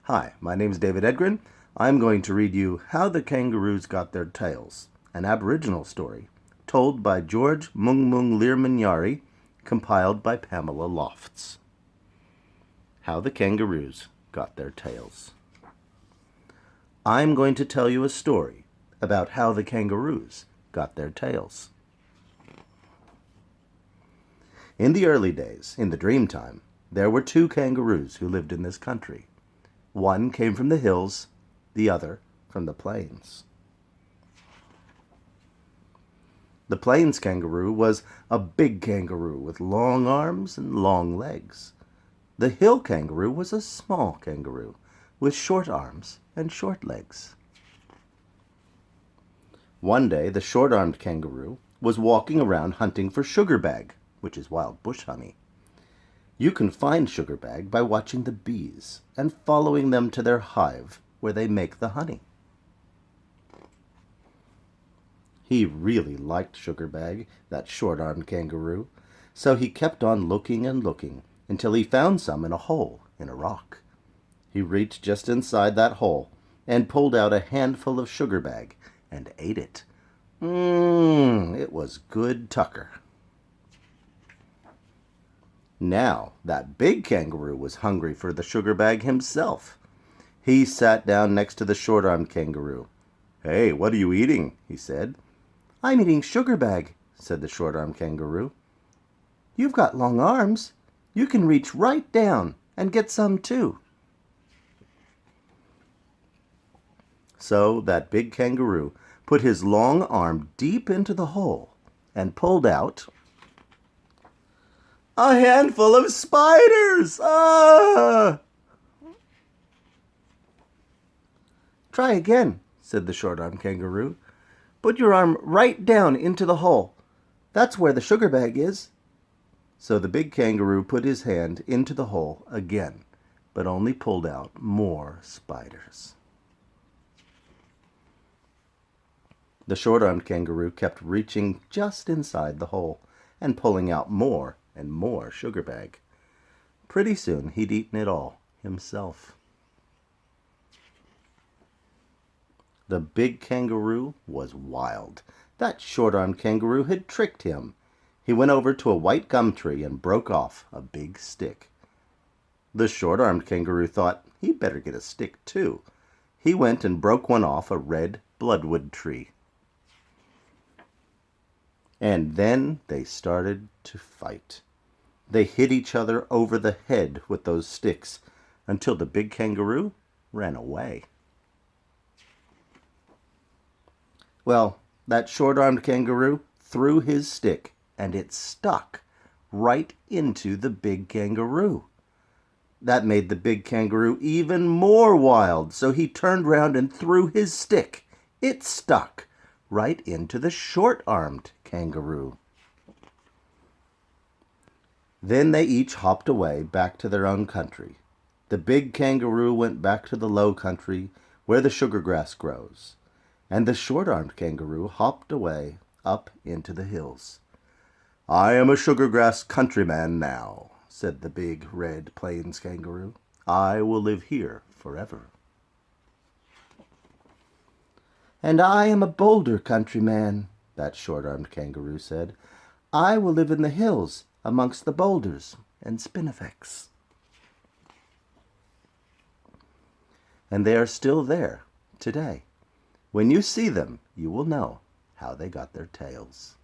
Hi, my name is David Edgren. I'm going to read you How the Kangaroos Got Their Tails, an Aboriginal story told by George Mungmung Learmanyari, compiled by Pamela Lofts. How the Kangaroos Got Their Tails. I'm going to tell you a story about how the kangaroos got their tails. In the early days, in the dream time, there were two kangaroos who lived in this country. One came from the hills, the other from the plains. The plains kangaroo was a big kangaroo with long arms and long legs. The hill kangaroo was a small kangaroo with short arms and short legs. One day, the short-armed kangaroo was walking around hunting for sugarbag, which is wild bush honey. You can find sugarbag by watching the bees and following them to their hive where they make the honey. He really liked sugarbag, that short-armed kangaroo, so he kept on looking and looking until he found some in a hole in a rock. He reached just inside that hole and pulled out a handful of sugarbag and ate it. It was good tucker. Now, that big kangaroo was hungry for the sugarbag himself. He sat down next to the short-armed kangaroo. "Hey, what are you eating?" he said. "I'm eating sugarbag," said the short-armed kangaroo. "You've got long arms. You can reach right down and get some too." So that big kangaroo put his long arm deep into the hole and pulled out a handful of spiders! Ah! "Try again," said the short-armed kangaroo. "Put your arm right down into the hole. That's where the sugarbag is." So the big kangaroo put his hand into the hole again, but only pulled out more spiders. The short-armed kangaroo kept reaching just inside the hole and pulling out more and more sugarbag. Pretty soon he'd eaten it all himself. The big kangaroo was wild. That short-armed kangaroo had tricked him. He went over to a white gum tree and broke off a big stick. The short-armed kangaroo thought he'd better get a stick too. He went and broke one off a red bloodwood tree. And then they started to fight. They hit each other over the head with those sticks until the big kangaroo ran away. Well, that short-armed kangaroo threw his stick and it stuck right into the big kangaroo. That made the big kangaroo even more wild, so he turned round and threw his stick. It stuck right into the short-armed kangaroo. Then they each hopped away back to their own country. The big kangaroo went back to the low country where the sugar grass grows, and the short-armed kangaroo hopped away up into the hills. "I am a sugar grass countryman now," said the big red plains kangaroo. "I will live here forever." "And I am a boulder countryman," that short-armed kangaroo said. "I will live in the hills amongst the boulders and spinifex." And they are still there today. When you see them, you will know how they got their tails.